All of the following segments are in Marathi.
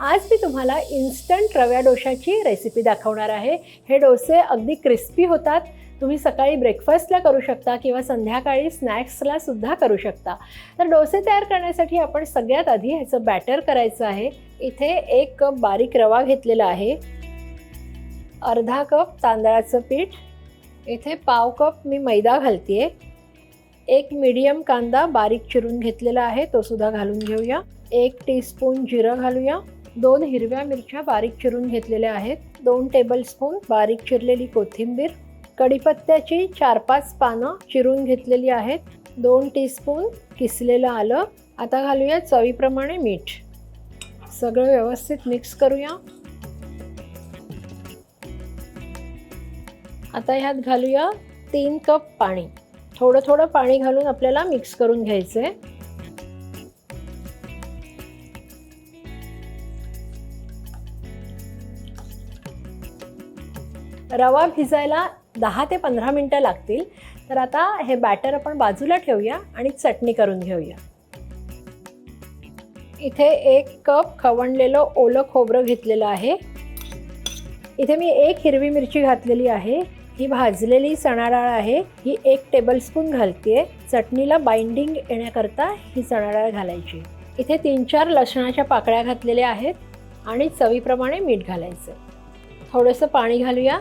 आज मी तुम्हाला इन्स्टंट रव्या डोशाची रेसिपी दाखवणार आहे। हे डोसे अगदी क्रिस्पी होतात। तुम्ही सकाळी ब्रेकफास्टला करू शकता किंवा संध्याकाळी स्नॅक्सला सुद्धा करू शकता। तर डोसे तयार करण्यासाठी आपण सगळ्यात आधी ह्याचं बॅटर करायचं आहे। इथे 1 कप बारीक रवा घेतलेला आहे, अर्धा कप तांदळाचं पीठ, इथे पाव कप मी मैदा घालतेय, 1 मीडियम कांदा बारीक चिरून घेतलेला आहे तो सुद्धा घालून घेऊया, 1 टीस्पून जिरं घालूया, 2 हिरव्या मिरच्या बारीक चिरून घेतलेल्या आहेत, 2 टेबलस्पून बारीक चिरलेली कोथिंबीर, कढीपत्त्याची 4-5 पानं चिरून घेतलेली आहेत, 2 टीस्पून किसलेलं आलं। आता घालूया चवीप्रमाणे मीठ। सगळं व्यवस्थित मिक्स करूया। आता ह्यात घालूया 3 कप पाणी। थोडं थोडं पाणी घालून आपल्याला मिक्स करून घ्यायचंय। रवा भिजायला 10 ते 15 मिनिटं लागतील। तर आता हे बॅटर आपण बाजूला ठेवूया आणि चटणी करून घेऊया। इथे 1 कप खवणलेलं ओलं खोबरं घेतलेलं आहे। इथे मी 1 हिरवी मिरची घातलेली आहे। ही भाजलेली चणा डाळ आहे, ही 1 टेबलस्पून घालतेय। चटणीला बाइंडिंग येण्याकरता ही चणा डाळ घालायची। इथे 3-4 लसणाच्या पाकळ्या घातलेल्या आहेत आणि चवीप्रमाणे मीठ घालायचं। थोडंसं पाणी घालूया।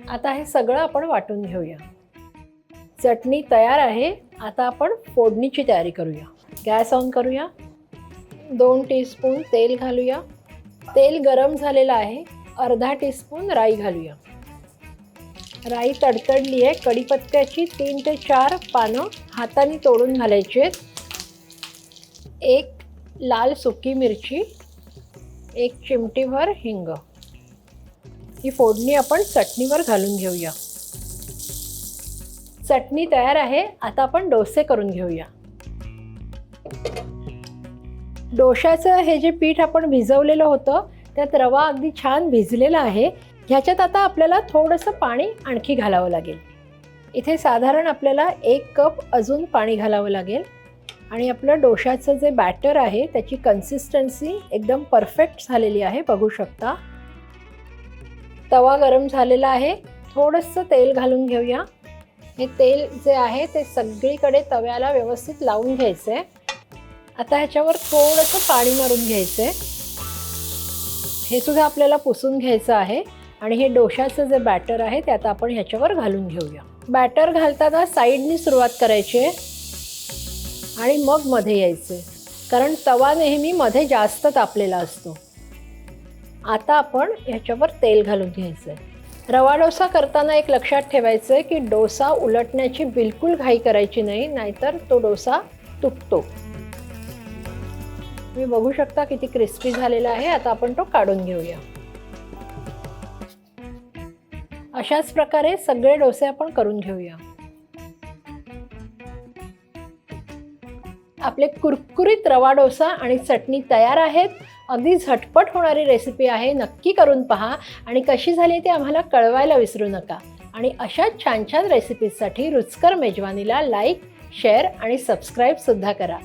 आता हे सगळं आपण वाटून घेऊया। चटणी तयार आहे। आता आपण फोडणीची तयारी करूया। गॅस ऑन करूया, 2 टीस्पून तेल घालूया। तेल गरम झालेलं आहे, अर्धा टीस्पून राई घालूया। राई तडतडली आहे। कढीपत्त्याची 3 ते 4 पानं हाताने तोडून घालायची आहेत, 1 लाल सुकी मिरची, 1 चिमटीभर हिंग। ही फोडणी आपण चटणीवर घालून घेऊया। चटणी तयार आहे। आता आपण डोसे करून घेऊया। डोशाचं हे जे पीठ आपण भिजवलेलं होतं त्यात रवा अगदी छान भिजलेला आहे। ह्याच्यात आता आपल्याला थोडंसं पाणी आणखी घालावं लागेल। इथे साधारण आपल्याला 1 कप अजून पाणी घालावं लागेल आणि आपलं डोशाचं जे बॅटर आहे त्याची कन्सिस्टन्सी एकदम परफेक्ट झालेली आहे, बघू शकता। तवा गरम झालेला आहे, थोडंसं तेल घालून घेऊया। हे तेल जे आहे ते सगळीकडे तव्याला व्यवस्थित लावून घ्यायचं आहे। आता ह्याच्यावर थोडंसं पाणी मारून घ्यायचं आहे, हे सुद्धा आपल्याला पुसून घ्यायचं आहे। आणि हे डोशाचं जे बॅटर आहे ते आता आपण ह्याच्यावर घालून घेऊया। बॅटर घालताना साईडनी सुरुवात करायची आहे आणि मग मध्ये यायचे, कारण तवा नेहमी मध्ये जास्त तापलेला असतो। आता आपण ह्याच्यावर तेल घालून घ्यायचं आहे। रवा डोसा करताना एक लक्षात ठेवायचं आहे की डोसा उलटण्याची बिलकुल घाई करायची नाही, नाहीतर तो डोसा तुटतो। तुम्ही बघू शकता किती क्रिस्पी झालेला आहे। आता आपण तो काढून घेऊया। अशाच प्रकारे सगळे डोसे आपण करून घेऊया। आपले कुरकुरीत रवा डोसा आणि चटणी तयार आहेत। अगदी झटपट होणारी रेसिपी आहे, नक्की करून पहा आणि कशी झाली ते आम्हाला कळवायला विसरू नका। आणि अशाच छान छान रेसिपीजसाठी रुचकर मेजवानीला लाईक, शेअर आणि सबस्क्राईब सुद्धा करा।